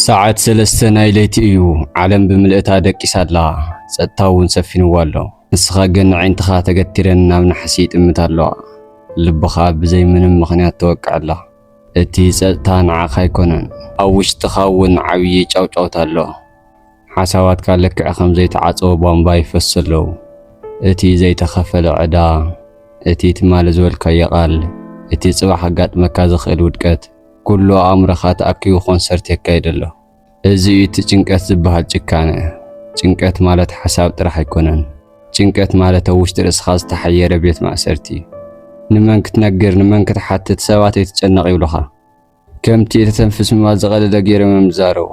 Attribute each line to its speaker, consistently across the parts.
Speaker 1: ساعات سلسته ናይ ለይቲ እዩ ዓለም ብምልእታ ደቂሳላ ጸጥታውን ሰፊንዋ ኣሎ ንስኻ ግን ዓይንትኻ ተገቲረን ናብ ናሕሲ ጥምት ኣለዋ ልብኻ ብዘይ ምንም ምኽንያት ተወቅዓላ እቲ ጸጥታ ንዓኻ ኣይኮነን ኣብ ውሽጥኻ እውን ዓብዪ ጫውጫውታ ኣሎ ሓሳባትካ ልክዕ ከም ዘይተዓፀወ ቧንቧ ይፈስ ኣለዉ እቲ ዘይተኸፈለ ዕዳ እቲ ትማል ዝበልካዮ ቃል እቲ ጽባሕ ኣጋጥመካ ዝኽእል ውድቀት ኩሉ ኣእምሮኻ ተኣኪቡ ኮንሰርት የካይድ ኣሎ እዚ እቲ ጭንቀት ዝበሃል ጭካነ ጭንቀት ማለት ሓሳብ ጥራሕ ኣይኮነን ጭንቀት ማለት ኣብ ውሽጢ ርእስኻ ዝተሓየረ ቤት ማእሰርቲ ንመን ክትነግር ንመን ክትሓትት ሰባት የተጨነቕ ይብሉኻ ከምቲ የተተንፍስ ምባል ዝቐለለ ገይሮም ይዛረቡ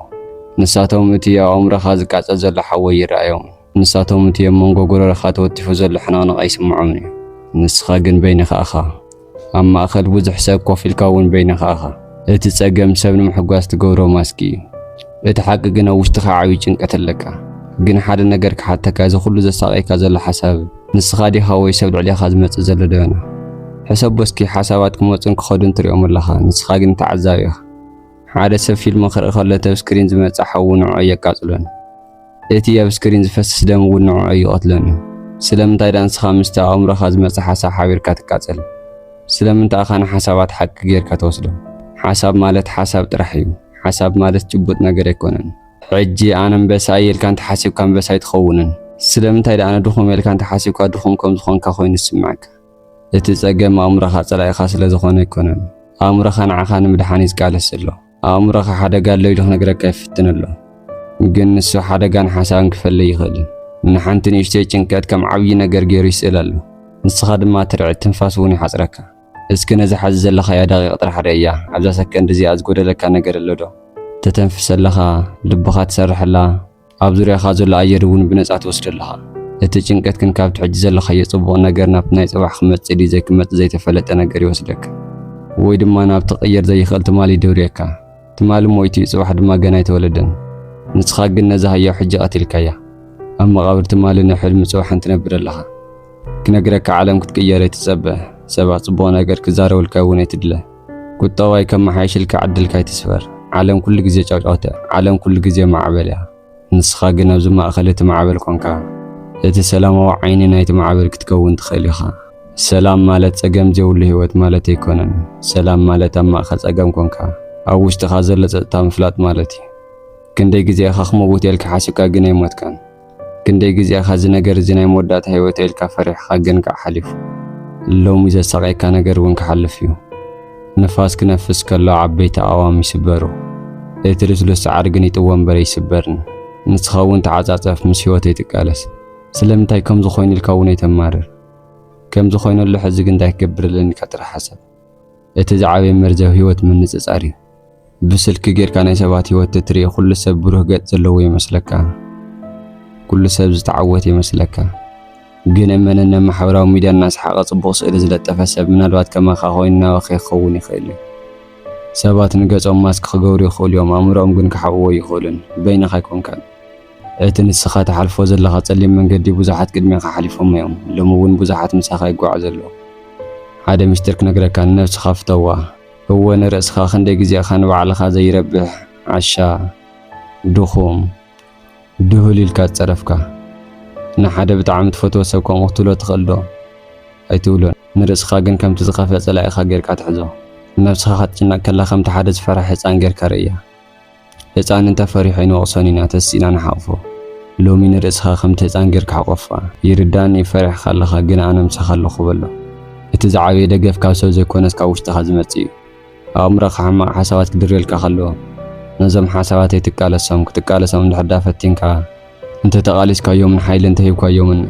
Speaker 1: ንሳቶም እቲ ኣብ ኣእምሮኻ ዝቃፀል ዘሎ ሓወይ ይረኣዮም ንሳቶም እቲ ኣብ መንጎ ጎረሮኻ ተወቲፉ ዘሎ ሕናቕንቕ ኣይስምዖምን እዩ ንስኻ ግን በይንኻ ኢኻ ኣብ ማእኸል ብዙሕ ሰብ ኮፍ ኢልካ እውን በይንኻ ኢኻ እቲ ጸገም ሰብ ንምሕጓስ ትገብሮ ማስኪ እዩ እቲ ሓቂ ግን ኣብ ውሽጥኻ ዓብዪ ጭንቀት ኣለካ ግን ሓደ ነገር ክሓተካ እዚ ኩሉ ዘሳቀይካ ዘሎ ሓሳብ ንስኻ ዲኻ ወይ ሰብ ልዕሊኻ ዝመጽእ ዘሎ ደና ሕሰብ በስኪ ሓሳባት ክመጹን ክኸዱን ትሪኦም ኣለኻ ንስኻ ግን ተዓዛቢ ኢኻ ሓደ ሰብ ፊልም ክርኢ ከሎ ኣብ ስክሪን ዝመጽእ ሓዊ ንዕኡ የቃጽሎን እቲ ኣብ ስክሪን ዝፈስስ ደም እውን ንዕኡ ይቐትሎን እዩ ስለምንታይ ዳ ንስኻ ምስቲ ኣእምሮኻ ዝመጽእ ሓሳብ ሓቢርካ ትቃጸል ስለምንታይ ኢኻ ንሓሳባት ሓቂ ጌርካ ተወስዶ ሓሳብ ማለት ሓሳብ ጥራሕ እዩ ሓሳብ ማለት ጭቡጥ ነገር ኣይኮነን ሕጂ ኣነ አንበሳ ኢልካ እንተ ሓሲብካ አንበሳ ኣይትኸውንን ስለምንታይ ዳ ኣነ ድኹም ኢልካ እንተ ሓሲብካ ድኹም ከም ዝኾንካ ኮይኑ ይስምዓካ እቲ ጸገም ኣእምሮኻ ጸላኢኻ ስለ ዝኾነ ኣይኮነን ኣእምሮኻ ንዓኻ ንምድሓን ይዝቃለስ ኣሎ ኣእምሮኻ ሓደጋ ኣሎ ኢሉ ክነግረካ ይፍትን ኣሎ ግን ንሱ ሓደጋን ሓሳብን ክፈልይ ይኽእል ንሓንቲ ንእሽተይ ጭንቀት ከም ዓብዪ ነገር ገይሩ ይስእል ኣሎ ንስኻ ድማ ትርዒት ትንፋስ እውን ይሓፅረካ እስኪ ነዚ ሓዚ ዘለኻ ያ ደቂቕ ጥራሕ ርእያ ኣብዛ ሰከንድ እዚኣ ዝጎደለካ ነገር ኣሎ ዶ ተተንፍስ ኣለኻ ልብኻ ትሰርሐላ ኣብ ዙርያኻ ዘሎ ኣየር እውን ብነፃ ትወስደለኻ እቲ ጭንቀት ግን ካብቲ ሕጂ ዘለኻዮ ጽቡቕ ነገር ናብ ናይ ጽባሕ ክመጽእ ድዩ ዘይክመጽእ ዘይተፈለጠ ነገር ይወስደካ ወይ ድማ ናብ ትቕየር ዘይኽእል ትማል ይደውርየካ ትማል ሞይቱ ጽባሕ ድማ ገና ኣይተወለደን ንስኻ ግን ነዚ ሃያው ሕጂ ቀቲልካያ ኣብ መቓብር ትማል ንሕልሚ ጽባሕን ትነብር ኣለኻ ክነግረካ ዓለም ክትቅየር ኣይትጸብሕ ሰባት ጽቡቕ ነገር ክዛረቡልካ እውን ኣይትድለ ቁጠባይ ከመሓይሽልካ ዓድልካ ኣይትስበር ዓለም ኩሉ ግዜ ጫውጫውታ ዓለም ኩሉ ግዜ ማዕበል እያ ንስኻ ግን ኣብዚ ማእኸል እቲ ማዕበል ኮንካ እቲ ሰላማዊ ዓይኒ ናይቲ ማዕበል ክትከውን ትኽእል ኢኻ ሰላም ማለት ጸገም ዘይብሉ ህይወት ማለት ኣይኮነን ሰላም ማለት ኣብ ማእኸል ጸገም ኮንካ ኣብ ውሽጥኻ ዘሎ ጸጥታ ምፍላጥ ማለት እዩ ክንደይ ግዜ ኢኻ ክመውት ኢልካ ሓሲብካ ግን ኣይሞትካን ክንደይ ግዜ ኢኻ እዚ ነገር እዚ ናይ መወዳእታ ህይወት ኢልካ ፈሪሕካ ግን ከዓ ሓሊፉ ሎሚ ዘሳቀይካ ነገር እውን ክሓልፍ እዩ ንፋስ ክነፍስ ከሎ ዓበይቲ ኣእዋም ይስበሩ እቲ ልስሉስ ሳዕሪ ግን ይጥወንበር ይስበርን ንስኻ እውን ተዓጻጸፍ ምስ ህይወት ይትቃለስ ስለምንታይ ከምዚ ኮይኑ ኢልካ እውን ኣይተማርር ከምዚ ኮይነሉ ሕዚ ግን እንታይ ክገብርልኒ ኢልካ ጥራሕ ሓሳብ እቲ ዝዓበየ መርዘብ ህይወት ምንጽጻር እዩ ብስልኪ ጌርካ ናይ ሰባት ህይወት ትርኢ ኩሉ ሰብ ብሩህ ገጽ ዘለዎ ይመስለካ ኩሉ ሰብ ዝተዓወተ ይመስለካ ግን እመነና ማሕበራዊ ሚድያ እናስሓቐ ጽቡቕ ስእሊ ዝለጠፈ ሰብ ምናልባት ከማኻ ኮይኑ ናባኺ ክኸውን ይኽእል እዩ ሰባት ንገጾም ማስክ ክገብሩ ይኽእሉ እዮም ኣእምሮኦም ግን ክሓብዎ ይኽእሉን በይንኻ ኣይኮንካን እቲ ንስኻ ተሓልፎ ዘለኻ ጸሊም መንገዲ ብዙሓት ቅድሚኻ ሓሊፎም እዮም ሎሚ እውን ብዙሓት ምሳኻ ይጓዓዙ ኣለዉ ሓደ ምስጢር ክነግረካ ንነፍስኻ ፍተዋ እወ ንርእስኻ ክንደይ ግዜ ኢኻ ንባዕልኻ ዘይረብሕ ዓሻ ድኹም ድሁል ኢልካ ትጸረፍካ ንሓደ ብጣዕሚ ትፈትዎ ሰብ ከምኡ ክትብሎ ትኽእል ዶ ኣይትብሎን ንርእስኻ ግን ከምቲ ዝኸፍለ ጸላኢኻ ጌርካ ትሕዞ ነፍስኻ ክትጭነቕ ከላ ከምቲ ሓደ ዝፈርሕ ህፃን ጌርካ ርእያ ህፃን እንተፈሪሑ ይንወቕሶን ኢና ተሲእና ንሓቕፎ ሎሚ ንርእስኻ ከምቲ ህፃን ጌርካ ሓቆፍካ ይርዳእኒ ፈሪሕካ ኣለኻ ግን ኣነ ምሳኻ ኣለኹ በሎ እቲ ዝዓበየ ደገፍ ካብ ሰብ ዘይኮነስ ካብ ውሽጥኻ ዝመጽእ እዩ ኣእምሮኻ ሕማቕ ሓሳባት ክድርየልካ ከለዎ ነዞም ሓሳባት ኣይትቃለሶም ክትቃለሶም እንድሕር ዳ ፈቲንካ እንተ ተቓሊስካዮምን ሓይሊ እንተሂብካዮምን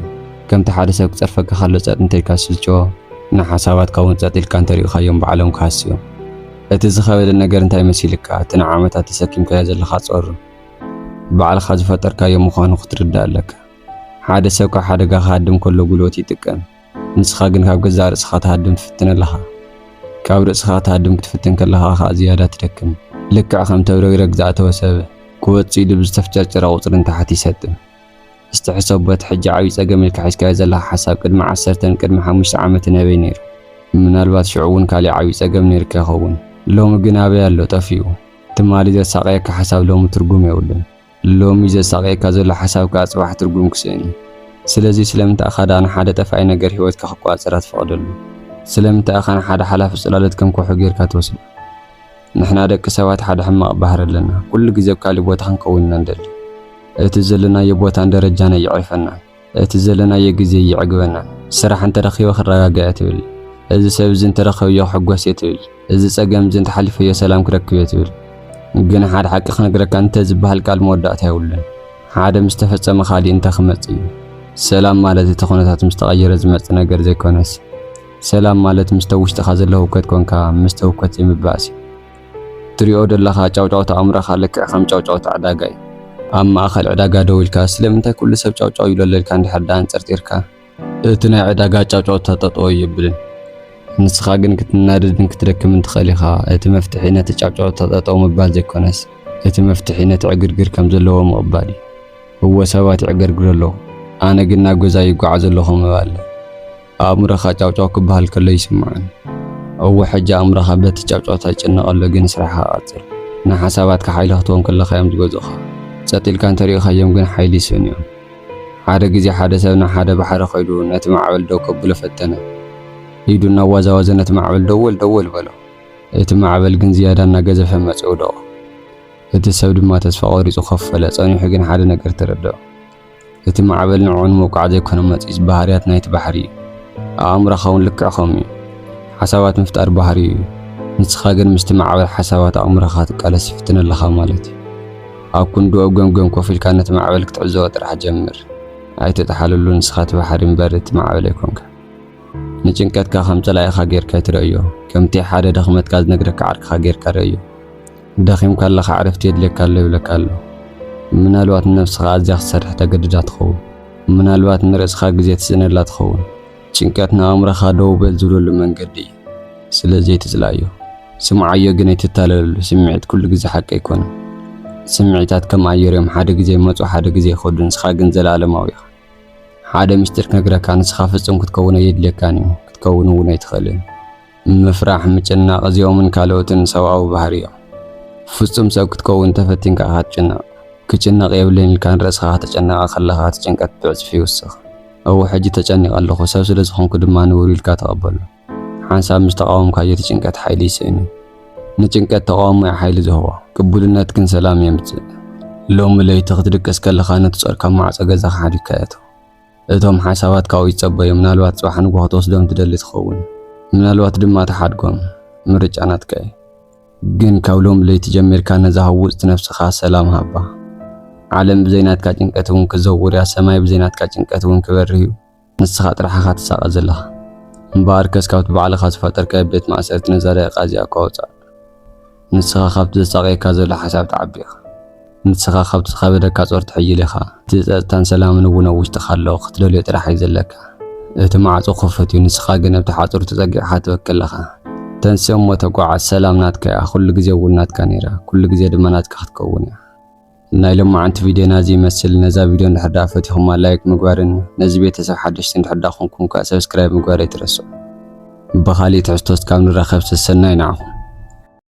Speaker 1: ከምቲ ሓደ ሰብ ክጸርፈካ ከሎ ጸጥ እንተይልካ ስልችዎ ንሓሳባትካ እውን ጸጥ ኢልካ እንተሪእኻዮም ብዓለም ክሃስዮም እቲ ዝኸበደ ነገር እንታይ መሲልካ እቲ ንዓመታት ተሰኪምካዮ ዘለኻ ጸሩ ባዕልኻ ዝፈጠርካዮ ምዃኑ ክትርዳእ ኣለካ ሓደ ሰብ ካብ ሓደጋ ክሃድም ከሎ ጉልበት ይጥቀም ንስኻ ግን ካብ ገዛእ ርእስኻ ትሃድም ትፍትን ኣለኻ ካብ ርእስኻ ትሃድም ክትፍትን ከለኻ ከዓ ዝያዳ ትደክም ልክዕ ከም ተብረግረግ ዝኣተወ ሰብ ክወጽእ ኢሉ ብዝተፍጨርጨረ ቁጽሪ እንታሕት ይሰጥም استحسبت حج عوي ጸገም ኢልካ ሒዝካዮ ዘለኻ ሓሳብ ቅድሚ 10 ቅድሚ 5 ዓመት ነበይ ነይሩ ምናልባት ሽዑውን ካሊ ዓወይ ጸገም ነይርካ ይኸውን ሎሚ ግን ኣበይ ኣሎ ጠፊኡ ትማሊ ዘሳቀየካ ሓሳብ ሎሚ ትርጉም የብሉን ሎሚ ዘሳቀየካ ዘሎ ሓሳብ ካ ጽባሕ ትርጉም ክስእኒ ስለዚ ስለምንታይ ኣኻ ዳና ሓደ ጠፋይ ነገር ህይወትካ ክቋጽራ ትፈቅደሉ ስለምንታይ ኣኻ ሓደ ሓላፊ ጽላሎት ከም ኮሑ ጌርካ ትወስድ ንሕና ደቂ ሰባት ሓደ ሕማቅ ባህሪ ኣለና ኩሉ ግዜ ካሊ ቦታ ክንከውን እንደል እቲ ዘለና የቦታን ደረጃን ይዕርፈና እቲ ዘለና የግዜ ይዕግበና ስራሕ እንተረኺበ ክረጋገዐ ትብል እዚ ሰብ ዝን ተረኸብዮ ሕጓስ የትብል እዚ ጸገም ዝን ተሓሊፈዮ ሰላም ክረክብ የትብል ግን ሓደ ሓቂ ክነግረካ እንተ ዝበሃል ቃል መወዳእታ ይውልን ሓደ ምስተፈጸመ ካሊ እንተ ክመጽ እዩ ሰላም ማለት እቲ ኩነታት ምስተቀየረ ዝመጽ ነገር ዘይኮነስ ሰላም ማለት ምስተውሽጥኻ ዘሎ ህውከት ኮንካ ምስተውከት ይምባእሲ ትሪኦ ደለኻ ጫውጫውታ ኣምራኻ ልክዕ ከም ጫውጫውታ ዕዳጋ እዩ ኣብ ማእኸል ዕዳጋ ደው ኢልካ ስለምንታይ ኩሉ ሰብ ጫውጫው ይብለልካ እንድሕር ዳ አንጸርጢርካ እቲ ናይ ዕዳጋ ጫውጫውታ ጠጠው ይብልን ንስኻ ግን ክትናደድን ክትደክምን ትኽእል ኢኻ እቲ መፍትሒ ነቲ ጫውጫውታ ጠጠው ምባል ዘይኮነስ እቲ መፍትሒ ነቲ ዕግርግር ከም ዘለዎ ምቕባል እዩ እወ ሰባት ይዕገርግሩ ኣለዉ ኣነ ግን ናብ ገዛ ይጓዓዝ ኣለኹ ምባል ኣእምሮኻ ጫውጫው ክበሃል ከሎ ይስምዓን እወ ሕጂ ኣእምሮኻ በቲ ጫውጫውታ ይጭነቕ ኣሎ ግን ስራሕኻ ቀጽል ንሓሳባትካ ሓይሊ ክትቦም ከለኻ እዮም ዝገዝኡኻ ጸጥ ኢልካ እንተሪኢኻዮም ግን ሓይሊ ይስእኑ እዮም ሓደ ግዜ ሓደ ሰብ ናብ ሓደ ባሕሪ ኸይዱ ነቲ ማዕበል ደው ከብሎ ፈተነ ኢዱ እናዋዛወዘ ነቲ ማዕበል ደወል በሎ እቲ ማዕበል ግን ዝያዳ እናገዘፈ መጽኡ ደቆ እቲ ሰብ ድማ ተስፋ ቆሪጹ ከፈለ ጸኒሑ ግን ሓደ ነገር ተረድኦ እቲ ማዕበል ንዑን መውቃዕ ዘይኮነ መጽኢስ ባህርያት ናይቲ ባሕሪ እዩ ኣእምሮኻ እውን ልክዕ ከምኡ እዩ ሓሳባት ምፍጣር ባህሪ እዩ ንስኻ ግን ምስቲ ማዕበል ሓሳባት ኣእምሮኻ ትቃለስ ይፍትን ኣለኻ ማለት እዩ ኣብ ኩንዱ ኣብ ገምገም ኮፍ ኢልካ ነቲ ማዕበል ክትዕዘቦ ጥራሕ ጀምር ኣይተጠሓለሉ ንስኻ እቲ ባሕሪ እምበር እቲ ማዕበል ኣይኮንካ ንጭንቀትካ ከም ጸላኢኻ ጌርካ ትርእዮ ከምቲ ሓደ ደኽመትካ ዝነግረካ ዓርክኻ ጌርካ ርእዮ ደኺምካ ኣለኻ ዕረፍቲ የድልየካ ኣሎ ይብለካ ኣሎ ምናልባት ነፍስኻ ኣዝያ ክሰርሕ ተገድዳ ትኸውን ምናልባት ንርእስኻ ግዜ ትስእነላ ትኸውን ጭንቀት ንኣእምሮኻ ደው በል ዝብለሉ መንገዲ እዩ ስለዚ ትጽላዮ ስምዓዮ ግን ኣይትታለለሉ ስምዒት ኩሉ ግዜ ሓቂ ኣይኮነን ስምዒታት ከም ኣየር እዮም ሓደ ግዜ ይመጹ ሓደ ግዜ ይኸዱ ንስኻ ግን ዘለኣለማዊ ኢኻ ሓደ ምስጢር ክነግረካ ንስኻ ፍጹም ክትከውን የድልየካን እዩ ክትከውን እውን ኣይትኽእልን ምፍራሕ ምጭናቕ እዚኦምን ካልኦትን ሰብኣዊ ባህሪ እዮም ፍጹም ሰብ ክትከውን ተፈቲንካ ኢኻ ትጭነቕ ክጭነቕ የብለይን ኢልካ ንርእስኻ ተጨነቓ ከለኻ እቲ ጭንቀት ብዕጽፊ ይውስኽ እው ሕጂ ተጨኒቕ ኣለኹ ሰብ ስለ ዝኾንኩ ድማ ንቡር ኢልካ ተቐበሎ ሓንሳብ ምስ ተቃወምካዮ እቲ ጭንቀት ሓይሊ ይስእኒ ንጭንቀት ተቃውሞ ሓይሊ ዝህቦ ቅቡልነት ግን ሰላም የምጽእ ሎሚ ለይቲ ክትድቀስ ከለኻ ነቲ ጾርካ ማዕጾ ገዛኻ ሓዲግካ እቶ እቶም ሓሳባት ካብኡ ይጸበዩ ምናልባት ጽባሕ ንግሆ ክትወስዶም ትደሊ ትኸውን ምናልባት ድማ ተሓድጎም ምርጫ ናትካ እዩ ግን ካብ ሎሚ ለይቲ ጀሚርካ ነዛ ሃውፅቲ ነፍስኻ ሰላም ሃባ ዓለም ብዘይናትካ ጭንቀት እውን ክዘውር እያ ሰማይ ብዘይናትካ ጭንቀት እውን ክበርህ እዩ ንስኻ ጥራሕኻ ትሳቐ ዘለኻ እምበር ከስካብቲ ባዕልኻ ዝፈጠርከ ቤት ማእሰርቲ ነዛ ደቂቓ እዚኣ ከወፃእ ንስኻ ካብቲ ዘሳቀየካ ዘሎ ሓሳብ ተዓቢኻ ንስኻ ካብቲ ዝኸበደካ ጾር ትሕይል ኢኻ እቲ ጸጥታን ሰላምን እውን ኣብ ውሽጥኻ ኣሎ ክትደልዮ ጥራሕ እዩ ዘለካ እቲ ማዕጾ ክፈት እዩ ንስኻ ግን ኣብቲ ሓጹር ተጸጊዕኻ ትበክል ኣለኻ ተንስእ እሞ ተጓዓዝ ሰላም ናትካ እያ ኩሉ ግዜ እውን ናትካ ነይራ ኩሉ ግዜ ድማ ናትካ ክትከውን እያ ናይ ሎማዓንቲ ቪድዮ ናዚ ይመስል ነዛ ቪድዮ እንድሕር ዳ ፈቲኹማ ላይክ ምግባርን ነዚ ቤተሰብ ሓደሽቲ እንድሕር ዳ ኮንኩም ሰብስክራይብ ምግባር ኣይትረስዑ ብኻሊእ ትሕዝቶ እስካብ ንራኸብ ሰናይ ንዓኹም